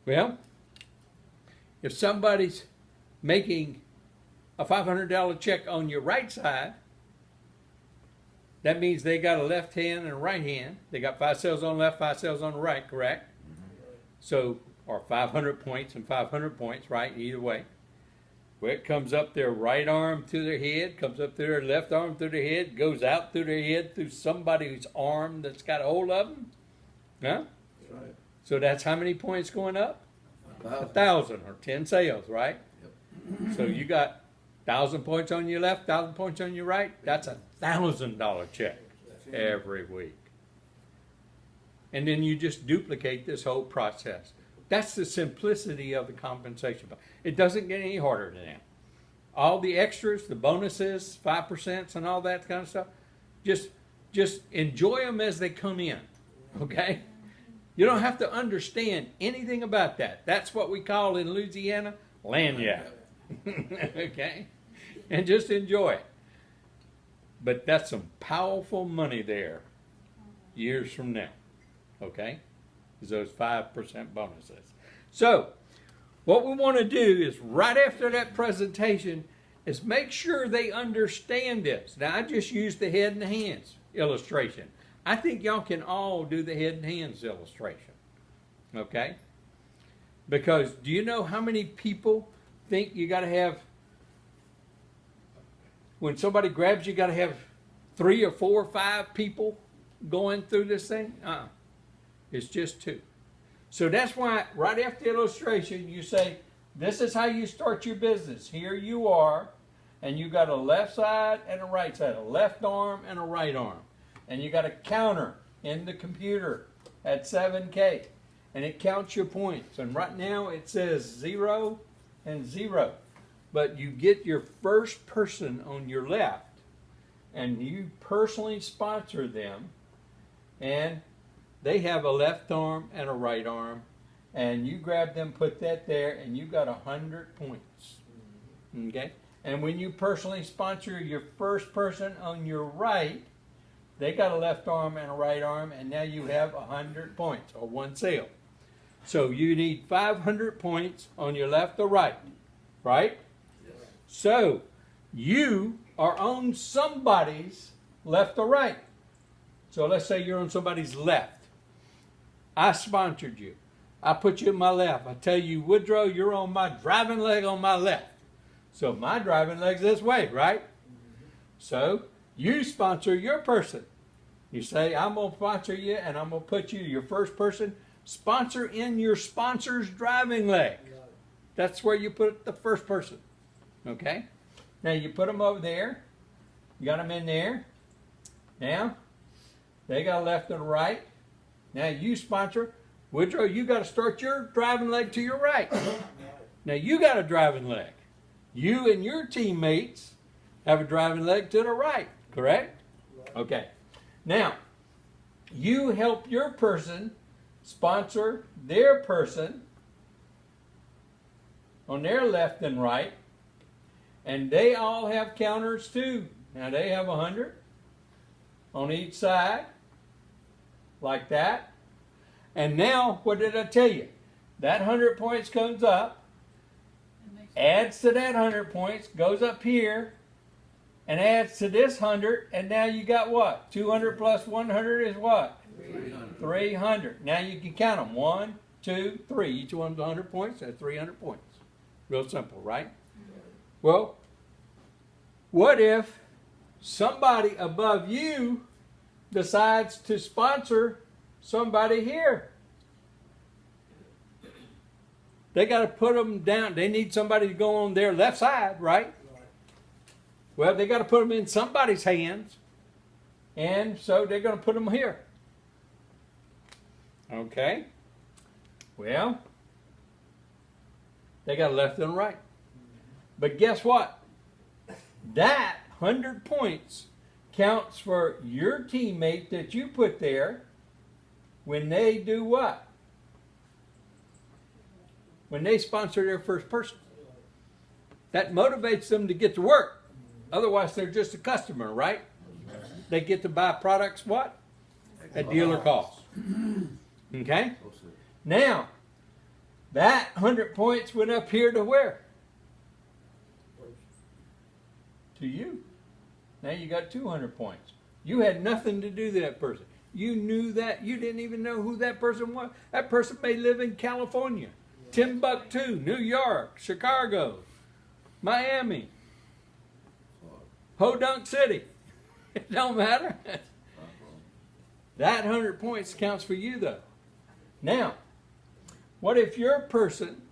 Well, if somebody's making a $500 check on your right side, that means they got a left hand and a right hand. They got 5 cells on the left, 5 cells on the right, correct? So, or 500 points and 500 points, right? Either way. Well, it comes up their right arm to their head, comes up to their left arm through their head, goes out through their head through somebody's arm that's got a hold of them. Huh? That's right. So that's how many points going up? 1,000. 1,000 or 10 sales, right? Yep. So you got 1,000 points on your left, 1,000 points on your right. That's a $1,000 check every week. And then you just duplicate this whole process. That's the simplicity of the compensation. It doesn't get any harder than that. All the extras, the bonuses, 5% and all that kind of stuff, just enjoy them as they come in, okay? You don't have to understand anything about that. That's what we call in Louisiana lagniappe, okay? And just enjoy it. But that's some powerful money there years from now, okay? Is those 5% bonuses. So, what we want to do is right after that presentation is make sure they understand this. Now, I just used the head and the hands illustration. I think y'all can all do the head and hands illustration, okay? Because do you know how many people think you got to have, when somebody grabs you, got to have 3 or 4 or 5 people going through this thing? It's just 2. So that's why right after the illustration, you say, this is how you start your business. Here you are, and you got a left side and a right side, a left arm and a right arm. And you got a counter in the computer at 7K, and it counts your points. And right now it says 0 and 0. But you get your first person on your left, and you personally sponsor them, and they have a left arm and a right arm, and you grab them, put that there, and you got 100 points. Okay? And when you personally sponsor your first person on your right, they got a left arm and a right arm, and now you have 100 points, or 1 sale. So you need 500 points on your left or right, right? Yes. So you are on somebody's left or right. So let's say you're on somebody's left. I sponsored you. I put you in my left. I tell you, Woodrow, you're on my driving leg on my left. So my driving leg's this way, right? So you sponsor your person. You say, I'm going to sponsor you, and I'm going to put you, your first person, sponsor in your sponsor's driving leg. That's where you put the first person. Okay? Now you put them over there. You got them in there. Now, they got a left and a right. Now you sponsor. Woodrow, you got to start your driving leg to your right. Now you got a driving leg. You and your teammates have a driving leg to the right, correct? Okay. Now, you help your person sponsor their person on their left and right, and they all have counters too. Now they have 100 on each side, like that. And now, what did I tell you? That 100 points comes up, adds to that 100 points, goes up here, and adds to this 100, and now you got what? 200 plus 100 is what? 300. 300. Now you can count them. 1, 2, 3. Each one's 100 points. That's 300 points. Real simple, right? Well, what if somebody above you decides to sponsor somebody here? They got to put them down. They need somebody to go on their left side, right? Well, they got to put them in somebody's hands, and so they're going to put them here. Okay. Well, they got a left and a right. But guess what? That 100 points counts for your teammate that you put there when they do what? When they sponsor their first person. That motivates them to get to work. Otherwise, they're just a customer, right? They get to buy products, what? At dealer cost. Okay? Now, That 100 points went up here to where? To you. Now you got 200 points. You had nothing to do with that person. You knew that. You didn't even know who that person was. That person may live in California, Timbuktu, New York, Chicago, Miami, Hodunk City. It don't matter. That 100 points counts for you though. Now, what if your person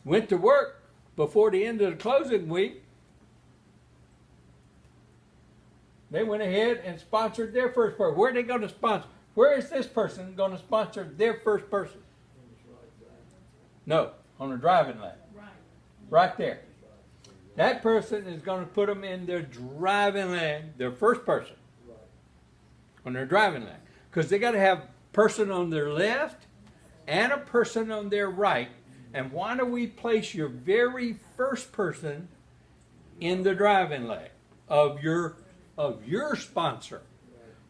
went to work before the end of the closing week? They went ahead and sponsored their first person. Where are they going to sponsor? Where is this person going to sponsor their first person? No, on the driving leg. Right there. That person is going to put them in their driving leg, their first person, on their driving leg. Because they got to have a person on their left and a person on their right. And why do we place your very first person in the driving leg of your sponsor?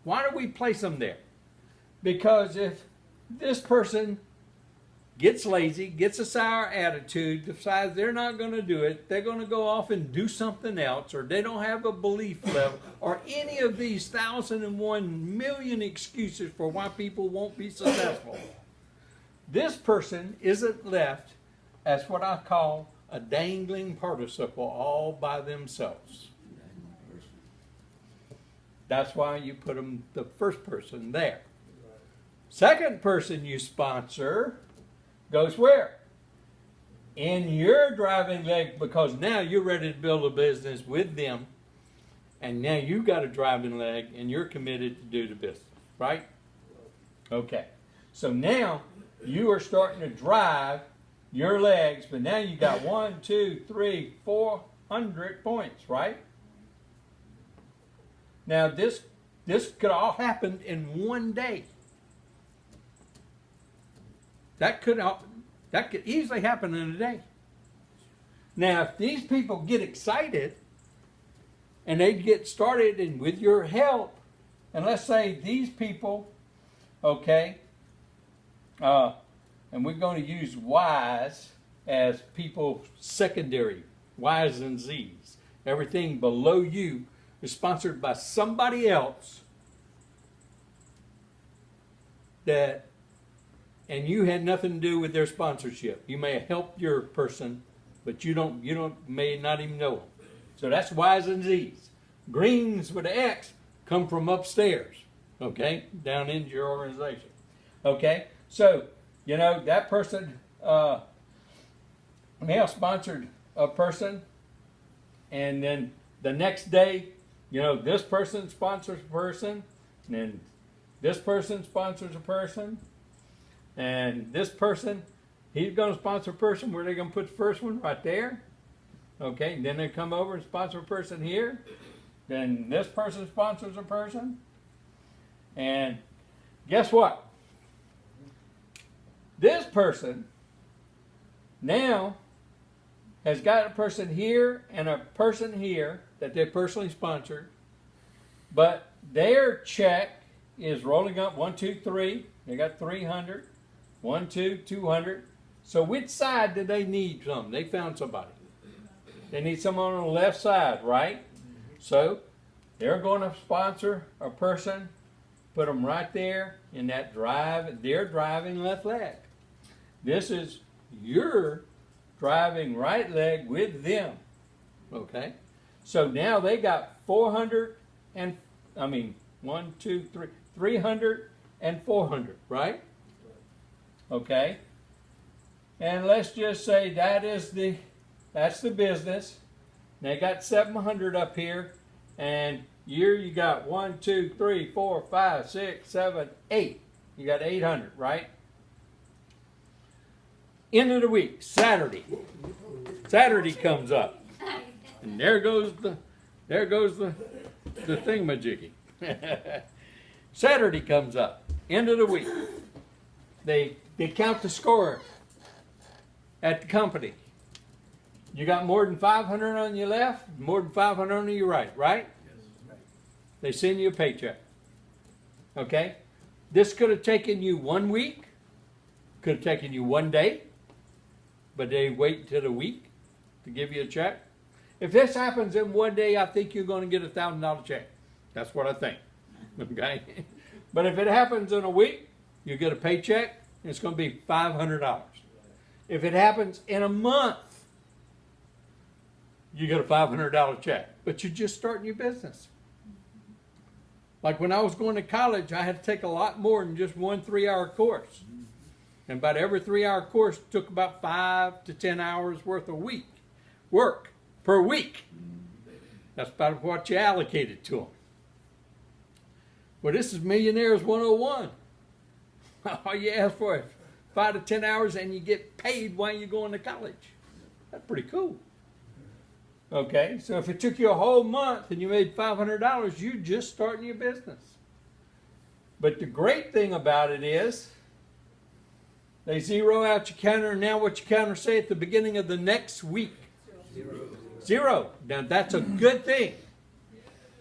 Why do we place them there? Because if this person gets lazy, gets a sour attitude, decides they're not going to do it, they're going to go off and do something else, or they don't have a belief level, or any of these 1,001 million excuses for why people won't be successful, this person isn't left as what I call a dangling participle all by themselves. That's why you put them, the first person there. Second person you sponsor goes where? In your driving leg, because now you're ready to build a business with them, and now you got a driving leg and you're committed to do the business, right? Okay. So now you are starting to drive your legs, but now you got 1, 2, 3, 400 points, right? Now this could all happen in one day. That could easily happen in a day. Now, if these people get excited and they get started, and with your help, and let's say these people, okay, and we're going to use Y's as people secondary, Y's and Z's. Everything below you is sponsored by somebody else that, and you had nothing to do with their sponsorship. You may have helped your person, but you may not even know them. So that's Y's and Z's. Greens with an X come from upstairs, okay, down into your organization. Okay, so, you know, that person may have sponsored a person, and then the next day, you know, this person sponsors a person, and then this person sponsors a person, and this person, he's going to sponsor a person. Where they're going to put the first one? Right there. Okay, and then they come over and sponsor a person here. Then this person sponsors a person. And guess what? This person now has got a person here and a person here that they personally sponsored, but their check is rolling up 1, 2, 3. They got 300. 1, 2, 200. So which side do they need from? They found somebody. They need someone on the left side, right? So they're going to sponsor a person, put them right there in that drive. They're driving left leg. This is your driving right leg with them. Okay? So now they got 400 and, 1, 2, 3, 300 and 400, right? Okay? And let's just say that's the business. They got 700 up here, and here you got 1, 2, 3, 4, 5, 6, 7, 8. You got 800, right? End of the week, Saturday. Saturday comes up, and there goes the thingamajiggy. Saturday comes up, end of the week. They count the score at the company. You got more than 500 on your left, more than 500 on your right, right? They send you a paycheck. Okay? This could have taken you 1 week, could have taken you 1 day, but they wait until the week to give you a check. If this happens in one day, I think you're going to get $1,000 check. That's what I think. Okay? But if it happens in a week, you get a paycheck, and it's going to be $500. If it happens in a month, you get a $500 check. But you're just starting your business. Like when I was going to college, I had to take a lot more than just one 3-hour course. And about every 3-hour course took about 5 to 10 hours worth of work per week. That's about what you allocated to them. Well, this is Millionaires 101. All you ask for is 5 to 10 hours and you get paid while you're going to college. That's pretty cool. Okay, so if it took you a whole month and you made $500, you're just starting your business. But the great thing about it is, they zero out your counter, and now what your counter say at the beginning of the next week? Zero. Now that's a good thing.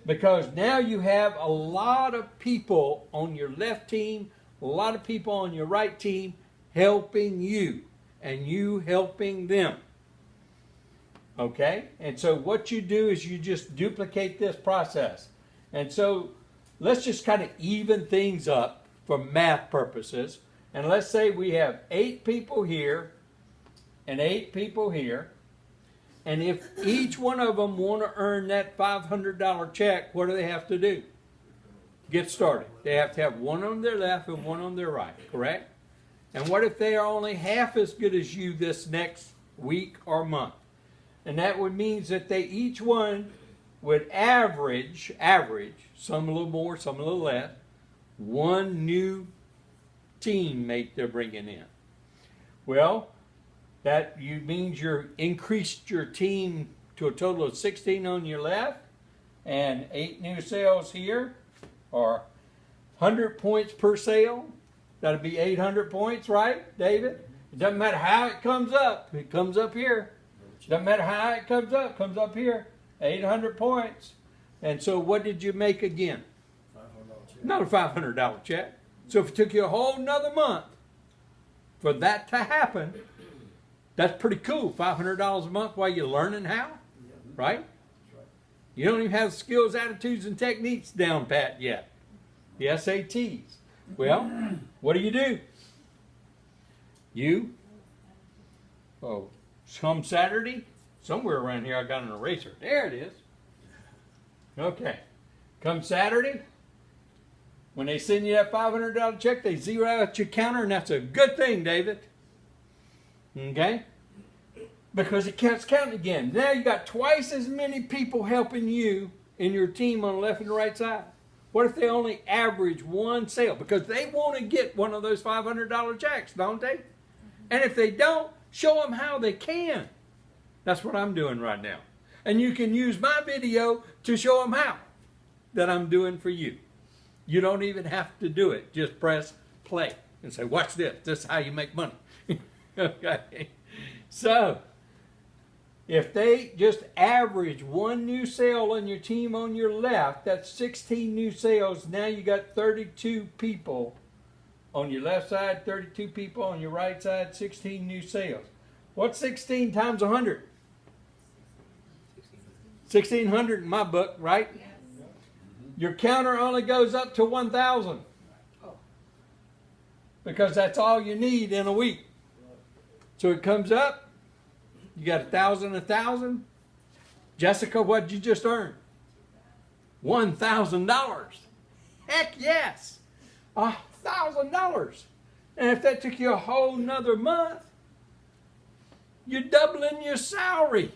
Because now you have a lot of people on your left team, a lot of people on your right team helping you, and you helping them. Okay? And so what you do is you just duplicate this process. And so let's just kind of even things up for math purposes. And let's say we have 8 people here and 8 people here. And if each one of them want to earn that $500 check, what do they have to do? Get started. They have to have one on their left and one on their right, correct? And what if they are only half as good as you this next week or month? And that would mean that they each one would average, some a little more, some a little less, one new teammate they're bringing in. Well, that means you're increased your team to a total of 16 on your left, and 8 new sales here, or 100 points per sale. That'll be 800 points, right, David? It doesn't matter how it comes up. It comes up here. Doesn't matter how it comes up here. 800 points. And so what did you make again? Not a $500 check. So if it took you a whole nother month for that to happen, that's pretty cool. $500 a month while you're learning how, right? You don't even have the skills, attitudes, and techniques down pat yet. The SATs. Well, what do? Some Saturday, somewhere around here I got an eraser. There it is. Okay. Come Saturday, when they send you that $500 check, they zero out your counter, and that's a good thing, David. Okay? Because it keeps counting again. Now you got twice as many people helping you in your team on the left and the right side. What if they only average one sale? Because they want to get one of those $500 checks, don't they? And if they don't, show them how they can. That's what I'm doing right now. And you can use my video to show them how that I'm doing for you. You don't even have to do it. Just press play and say, watch this. This is how you make money. Okay. So, if they just average one new sale on your team on your left, that's 16 new sales. Now you got 32 people on your left side, 32 people on your right side, 16 new sales. What's 16 times 100? 1,600 in my book, right? Yes. Your counter only goes up to 1,000. Because that's all you need in a week. So it comes up. You got 1,000, 1,000. Jessica, what did you just earn? $1,000. Heck yes. $1,000. And if that took you a whole nother month, you're doubling your salary.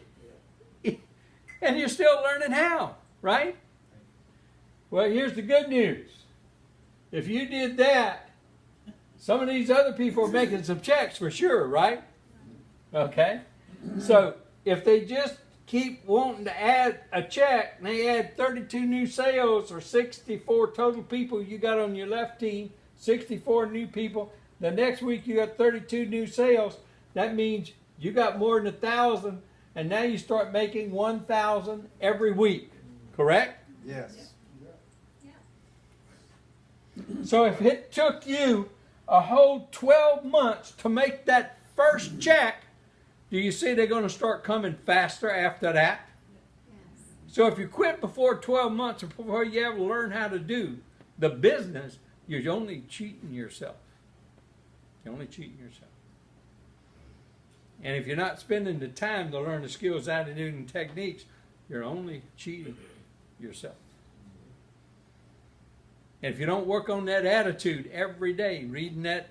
And you're still learning how, right? Well, here's the good news. If you did that, some of these other people are making some checks for sure, right? Okay? So if they just keep wanting to add a check, and they add 32 new sales or 64 total people you got on your left team, 64 new people, the next week you got 32 new sales, that means you got more than 1,000, and now you start making 1,000 every week, correct? Yes. So if it took you a whole 12 months to make that first check, Do you see they're going to start coming faster after that? So if you quit before 12 months or before you ever learn how to do the business, you're only cheating yourself. You're only cheating yourself. And if you're not spending the time to learn the skills, attitude, and techniques, you're only cheating yourself. And if you don't work on that attitude every day, reading that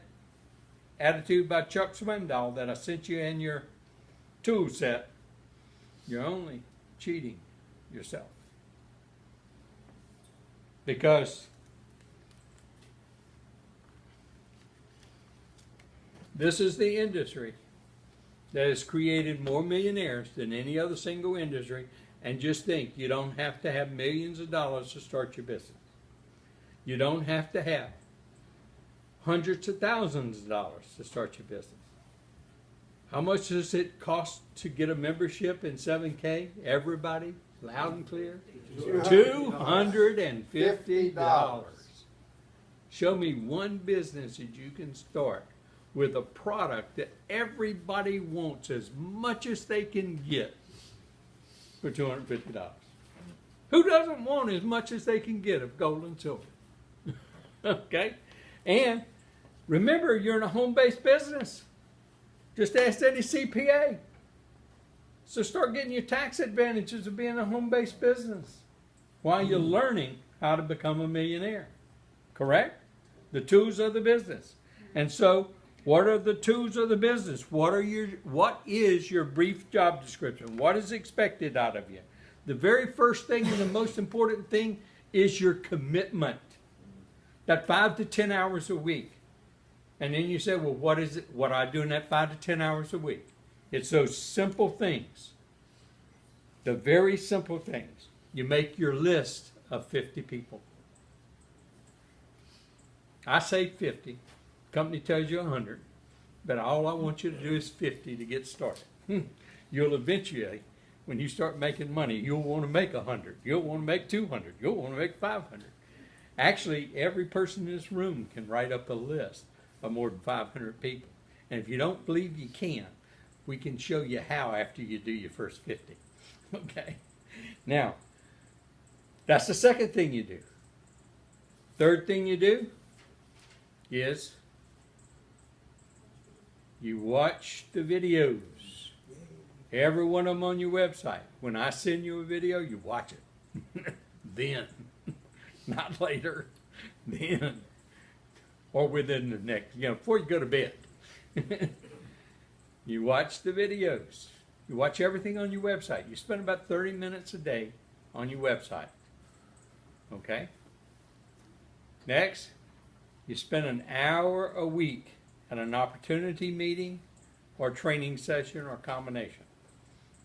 attitude by Chuck Swindoll that I sent you in your tool set, you're only cheating yourself. Because this is the industry that has created more millionaires than any other single industry. And just think, you don't have to have millions of dollars to start your business. You don't have to have hundreds of thousands of dollars to start your business. How much does it cost to get a membership in 7K? Everybody, loud and clear? $250. Show me one business that you can start with a product that everybody wants as much as they can get for $250. Who doesn't want as much as they can get of gold and silver? Okay? And remember, you're in a home-based business. Just ask any CPA. So start getting your tax advantages of being a home-based business while you're learning how to become a millionaire. Correct? The tools of the business. And so, what are the tools of the business? What is your brief job description? What is expected out of you? The very first thing and the most important thing is your commitment. That 5 to 10 hours a week. And then you say, well, what is it? What do I do in that 5 to 10 hours a week? It's those simple things. The very simple things. You make your list of 50 people. I say 50. Company tells you 100. But all I want you to do is 50 to get started. You'll eventually, when you start making money, you'll want to make 100. You'll want to make 200. You'll want to make 500. Actually, every person in this room can write up a list of more than 500 people. And if you don't believe you can, we can show you how after you do your first 50. Okay? Now, that's the second thing you do. Third thing you do is you watch the videos. Every one of them on your website. When I send you a video, you watch it. Then. Not later. Then. Or within the next, before you go to bed. You watch the videos. You watch everything on your website. You spend about 30 minutes a day on your website. Okay? Next, you spend an hour a week at an opportunity meeting or training session or combination.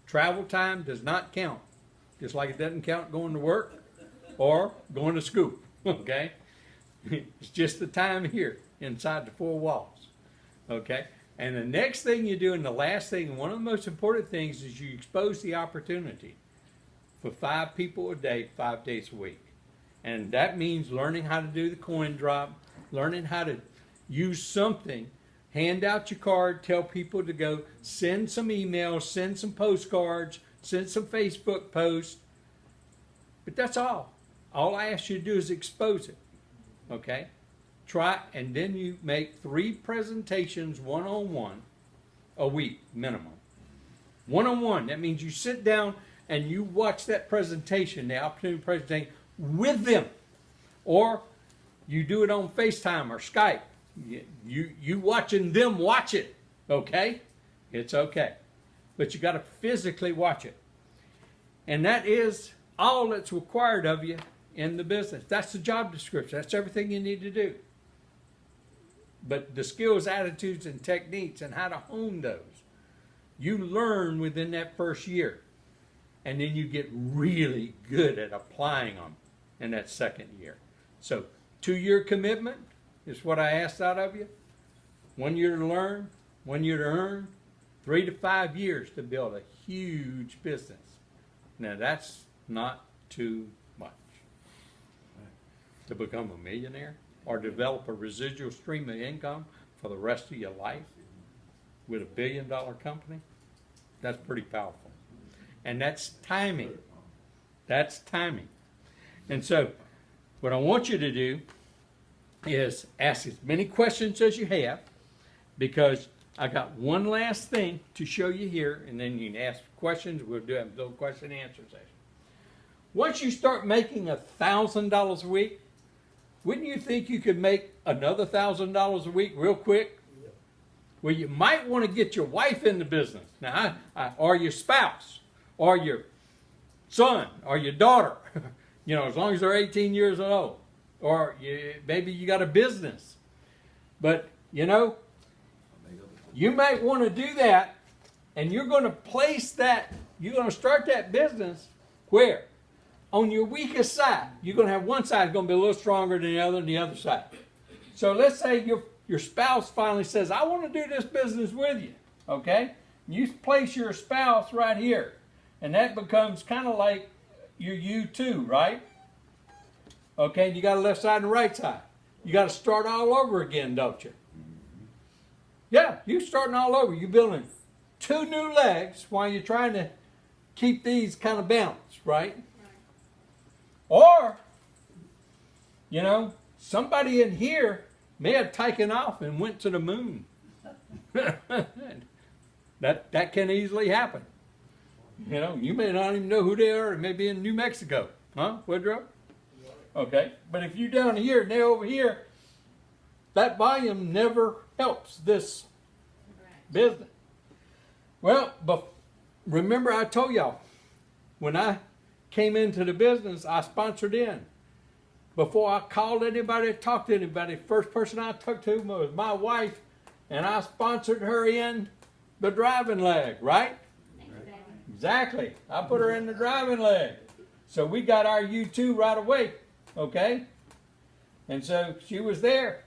Travel time does not count, just like it doesn't count going to work or going to school. Okay? It's just the time here inside the four walls. Okay? And the next thing you do, and the last thing, one of the most important things, is you expose the opportunity for 5 people a day, 5 days a week. And that means learning how to do the coin drop, learning how to use something, hand out your card, tell people to go, send some emails, send some postcards, send some Facebook posts. But that's all. All I ask you to do is expose it. Okay? Try, and then you make 3 presentations one-on-one a week minimum. One-on-one, that means you sit down and you watch that presentation, the opportunity presentation, with them. Or you do it on FaceTime or Skype. You watching them watch it. Okay? It's okay. But you got to physically watch it. And that is all that's required of you in the business. That's the job description. That's everything you need to do. But the skills, attitudes, and techniques and how to hone those, you learn within that first year. And then you get really good at applying them in that second year. So 2-year commitment is what I asked out of you. 1 year to learn, 1 year to earn, 3 to 5 years to build a huge business. Now that's not too much. To become a millionaire or develop a residual stream of income for the rest of your life with $1 billion company, That's pretty powerful. And that's timing. That's timing. And so, what I want you to do is ask as many questions as you have, because I got one last thing to show you here, and then you can ask questions. We'll do a little question and answer session. Once you start making $1,000 a week, wouldn't you think you could make another $1,000 a week real quick? Well, you might want to get your wife in the business now, or your spouse, or your son, or your daughter. You know, as long as they're 18 years old, or maybe you got a business. But you know, you might want to do that, and you're going to place that. You're going to start that business where? On your weakest side. You're going to have one side going to be a little stronger than the other side. So let's say your spouse finally says, I want to do this business with you. Okay? You place your spouse right here. And that becomes kind of like your you-two, right? Okay, you got a left side and a right side. You got to start all over again, don't you? Yeah, you're starting all over. You're building two new legs while you're trying to keep these kind of balanced, right? Or, you know, somebody in here may have taken off and went to the moon. that can easily happen. You know, you may not even know who they are. It may be in New Mexico. Huh, Woodrow? Okay. But if you're down here and they're over here, that volume never helps this business. Well, but remember I told y'all, when I came into the business, I sponsored in. Before I called anybody, talked to anybody, first person I talked to was my wife, and I sponsored her in the driving leg, right? Exactly. I put her in the driving leg. So we got our U2 right away, okay? And so she was there.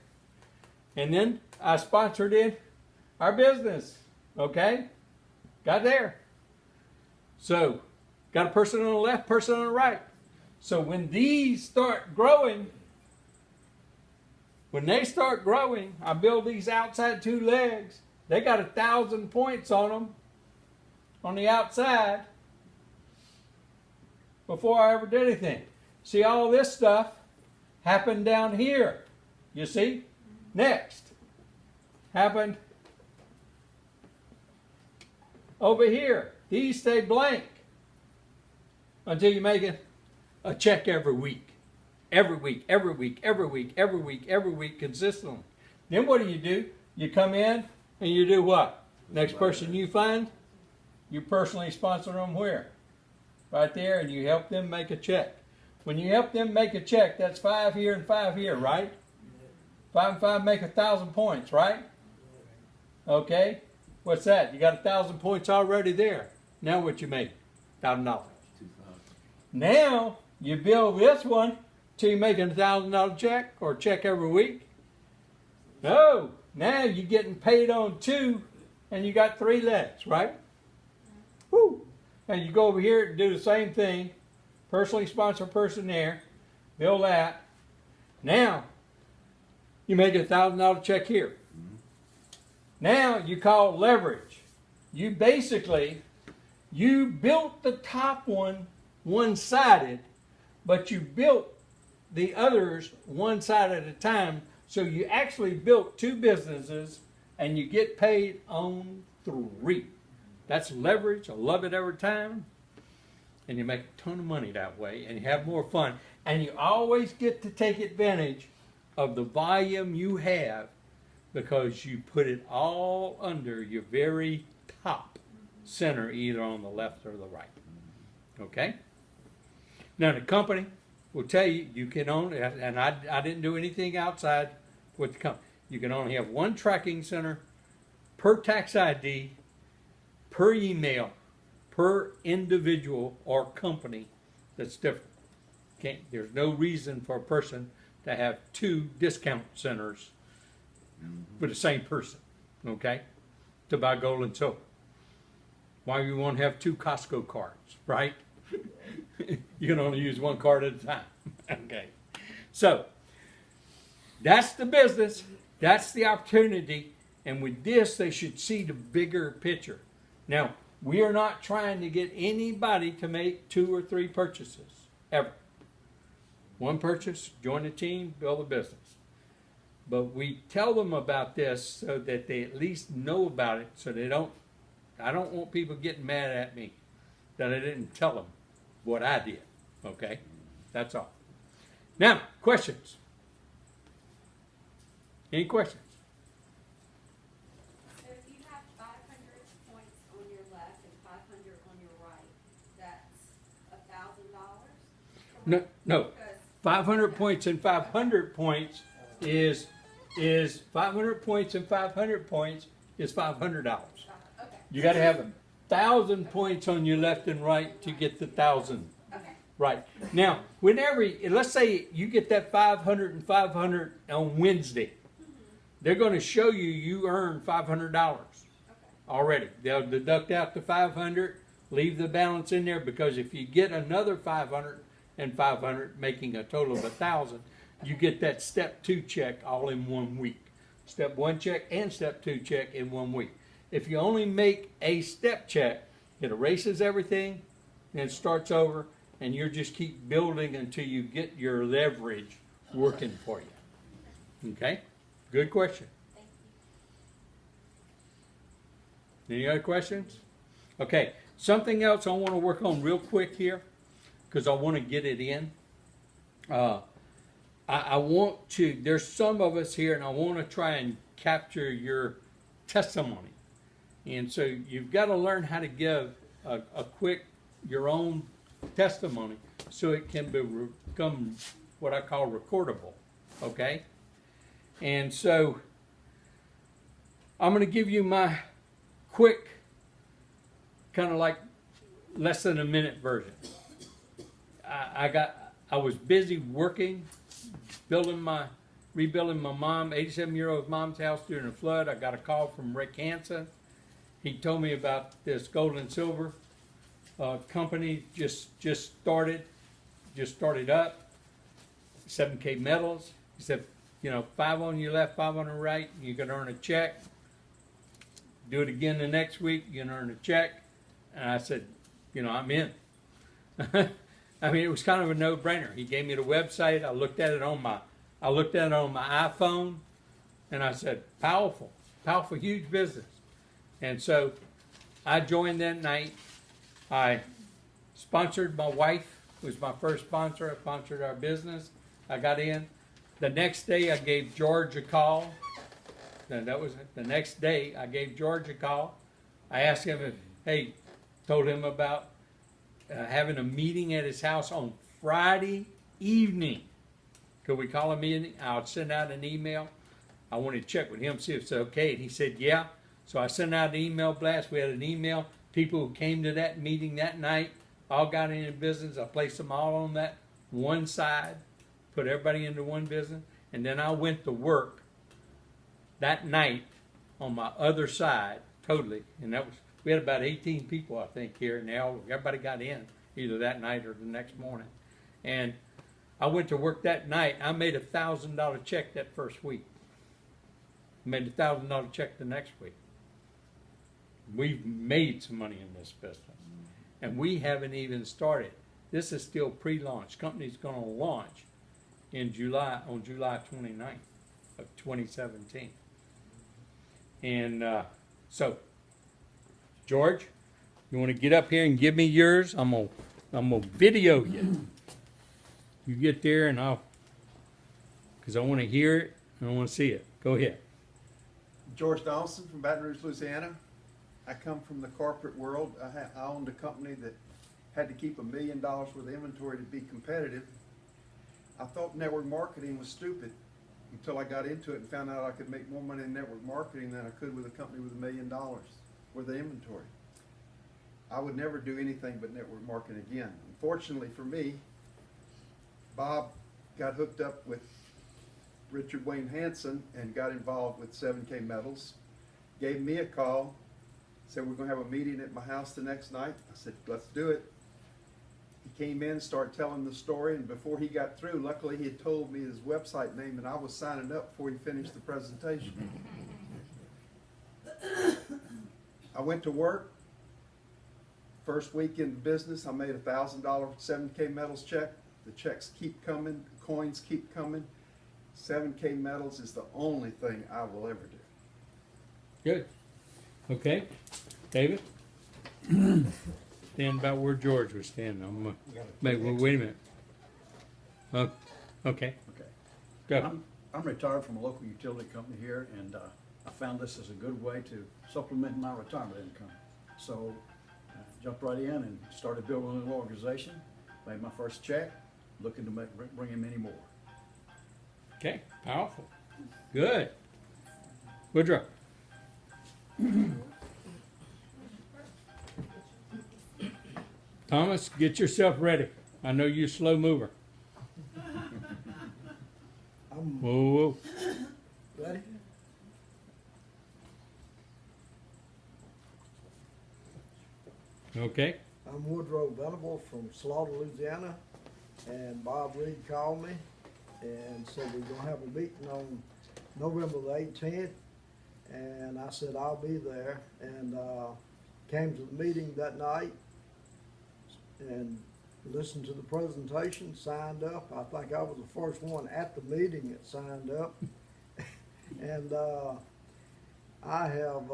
And then I sponsored in our business, okay? Got there. So, got a person on the left, person on the right. So when these start growing, I build these outside two legs. They got 1,000 points on them on the outside before I ever did anything. See, all this stuff happened down here. You see? Next. Happened over here. These stay blank until you make a check every week. Every week, every week, every week, every week, every week, consistently. Then what do? You come in and you do what? Next person you find, you personally sponsor them where? Right there, and you help them make a check. When you help them make a check, that's 5 here and 5 here, right? 5 and 5 make 1,000 points, right? Okay. What's that? You got 1,000 points already there. Now what you make? $1,000. Now you build this one till you make a $1,000 check or check every week. No, now you're getting paid on 2, and you got 3 legs, right? Woo! And you go over here and do the same thing. Personally sponsor a person there. Build that. Now you make a $1,000 check here. Now you call leverage. You basically, you built the top one one-sided, but you built the others one side at a time. So you actually built 2 businesses and you get paid on 3. That's leverage. I love it every time. And you make a ton of money that way, and you have more fun. And you always get to take advantage of the volume you have, because you put it all under your very top center, either on the left or the right. Okay? Now the company will tell you, you can only, and I didn't do anything outside with the company. You can only have 1 tracking center per tax ID, per email, per individual or company that's different. There's no reason for a person to have 2 discount centers with the same person, okay, to buy gold and silver. Why you want to have 2 Costco cards, right? You can only use 1 card at a time. Okay. So, that's the business. That's the opportunity. And with this, they should see the bigger picture. Now, We are not trying to get anybody to make 2 or 3 purchases, ever. One purchase, join the team, build a business. But we tell them about this so that they at least know about it, so they don't, I don't want people getting mad at me that I didn't tell them what I did, okay? That's all. Now, questions? Any questions? So if you have 500 points on your left and 500 on your right, that's $1,000? No, no. Because 500 points and 500 points is 500 points and 500 points is $500. okay. You got to have 1,000 points on your left and right to get the 1,000. Okay. Right. Now, whenever, let's say you get that 500 and 500 on Wednesday, they're going to show you earned $500 Okay. already. They'll deduct out the 500, leave the balance in there, because if you get another 500 and 500, making a total of 1,000, you get that step 2 check all in 1 week. Step 1 check and step 2 check in 1 week. If you only make a step check, it erases everything and starts over, and you just keep building until you get your leverage working for you. Okay? Good question. Thank you. Any other questions? Okay, something else I want to work on real quick here, because I want to get it in. I want to, there's some of us here, and I want to try and capture your testimony. And so you've got to learn how to give a quick, your own testimony, so it can become what I call recordable, okay? And so I'm going to give you my quick, kind of like less than a minute version. I was busy working, rebuilding my mom, 87-year-old mom's house during a flood. I got a call from Rick Hansen. He told me about this gold and silver company just started up, 7K metals. He said, 5 on your left, 5 on the right, you can earn a check. Do it again the next week, you can earn a check. And I said, I'm in. I mean, it was kind of a no-brainer. He gave me the website. I looked at it on my iPhone, and I said, powerful, huge business. And so I joined that night. I sponsored my wife, who was my first sponsor. I sponsored our business. I got in. The next day, I gave George a call. And that was the next day. I gave George a call. I asked him told him about having a meeting at his house on Friday evening. Could we call a meeting? I'll send out an email. I wanted to check with him, see if it's okay. And he said, yeah. So I sent out an email blast. We had an email. People who came to that meeting that night all got into business. I placed them all on that one side, put everybody into one business. And then I went to work that night on my other side totally. And we had about 18 people, I think, here. And everybody got in either that night or the next morning. And I went to work that night. I made $1,000 check that first week. Made a $1,000 check the next week. We've made some money in this business. And we haven't even started. This is still pre-launch. Company's going to launch on July 29th of 2017. And so, George, you want to get up here and give me yours? I'm gonna video you. You get there and because I want to hear it and I want to see it. Go ahead. George Donaldson from Baton Rouge, Louisiana. I come from the corporate world. I owned a company that had to keep $1 million worth of inventory to be competitive. I thought network marketing was stupid until I got into it and found out I could make more money in network marketing than I could with a company with $1 million worth of inventory. I would never do anything but network marketing again. Unfortunately for me, Bob got hooked up with Richard Wayne Hansen and got involved with 7K Metals, gave me a call, said we're going to have a meeting at my house the next night. I said, let's do it. He came in, started telling the story, and before he got through, luckily he had told me his website name and I was signing up before he finished the presentation. I went to work, First week in business, I made $1,000 7K metals check. The checks keep coming, coins keep coming. 7K metals is the only thing I will ever do. Good. Okay. David? Stand about where George was standing. I'm gonna, wait a minute. Okay. Okay. Go. I'm retired from a local utility company here, and I found this as a good way to supplement my retirement income. So I jumped right in and started building a little organization, made my first check, looking to bring in many more. Okay. Powerful. Good. Woodrow. Thomas, get yourself ready. I know you're a slow mover. I'm Whoa, whoa. ready. Okay. I'm Woodrow Venable from Slaughter, Louisiana, and Bob Reid called me and said we're gonna have a meeting on November the 18th, and I said I'll be there, and came to the meeting that night and listened to the presentation, signed up. I think I was the first one at the meeting that signed up, and I have.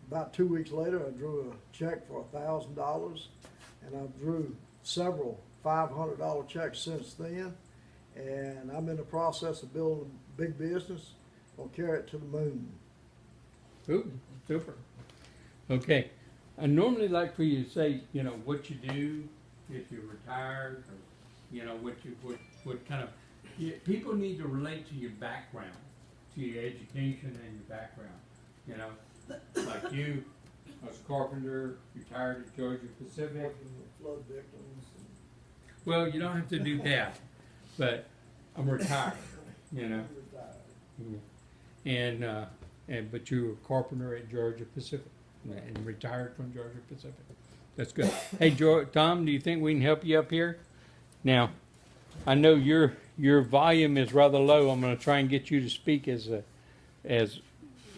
About 2 weeks later, I drew a check for $1,000, and I drew several $500 checks since then. And I'm in the process of building a big business. I'll carry it to the moon. Ooh, super. Okay. I normally like for you to say, what you do if you're retired, or, what kind of, people need to relate to your background, to your education and your background, Like you, I was a carpenter, retired at Georgia Pacific. Working with flood victims. Well, you don't have to do that, but I'm retired, Retired. but you were a carpenter at Georgia Pacific and retired from Georgia Pacific. That's good. Hey, Tom, do you think we can help you up here? Now, I know your volume is rather low. I'm going to try and get you to speak as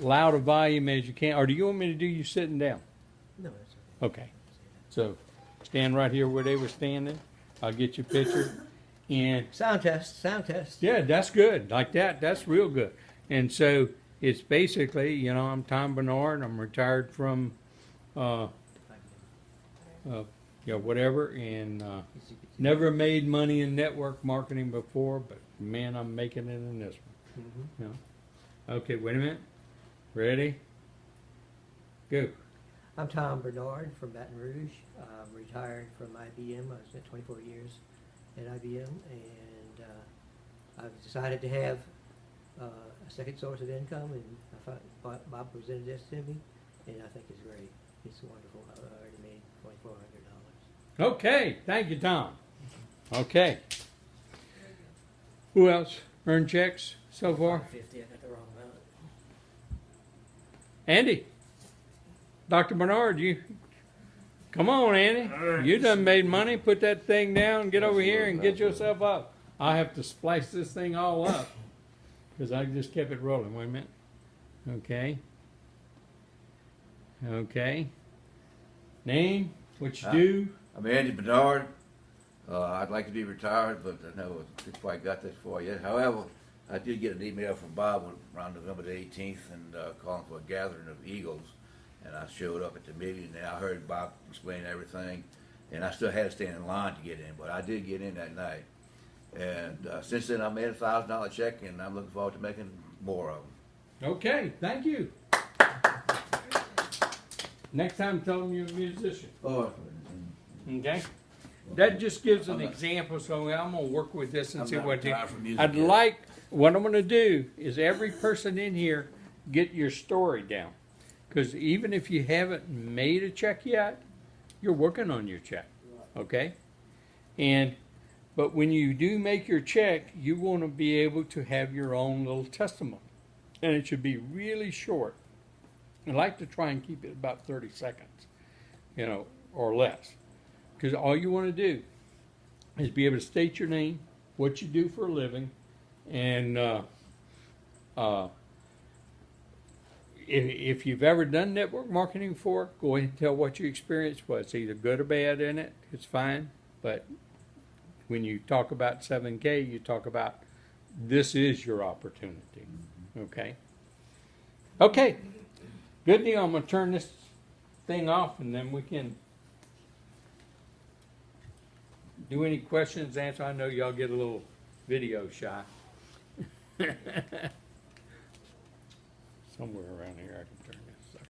loud a volume as you can. Or do you want me to do you sitting down? No, that's okay. Okay. So stand right here where they were standing. I'll get your picture. And Sound test, sound test. yeah, that's good. Like that, that's real good. And so it's basically, I'm Tom Bernard. I'm retired from, whatever, and never made money in network marketing before, but man, I'm making it in this one. Okay, wait a minute. Ready? Go. I'm Tom Bernard from Baton Rouge. I'm retired from IBM. I spent 24 years at IBM, and I've decided to have a second source of income, and I thought Bob presented this to me, and I think it's great. It's wonderful. I already made $2,400. Okay, thank you, Tom. Okay. Who else earned checks so far? 50. I got the wrong amount. Andy. Dr. Bernard, come on, Andy. You done made money. Put that thing down, get over here and get yourself up. I have to splice this thing all up because I just kept it rolling. Wait a minute. Okay. Okay. Name, what you do. I'm Andy Bernard. I'd like to be retired, but I know I quite got that far yet. However, I did get an email from Bob around November the 18th and calling for a gathering of Eagles. And I showed up at the meeting, and I heard Bob explain everything. And I still had to stand in line to get in, but I did get in that night. And since then, I made a $1,000 check, and I'm looking forward to making more of them. Okay, thank you. Next time, tell them you're a musician. Oh, Okay? That just gives an example, so I'm going to work with this and I'm see not what retired from music I'd yet. like, what I'm going to do is every person in here get your story down. Because even if you haven't made a check yet, you're working on your check. Okay? But when you do make your check, you want to be able to have your own little testimony. And it should be really short. I like to try and keep it about 30 seconds, or less. Because all you want to do is be able to state your name, what you do for a living, and if you've ever done network marketing before, go ahead and tell what your experience was, either good or bad in it, it's fine. But when you talk about 7K, you talk about this is your opportunity, okay? Okay, good deal. I'm gonna turn this thing off and then we can do any questions, answer. I know y'all get a little video shy. Somewhere around here I can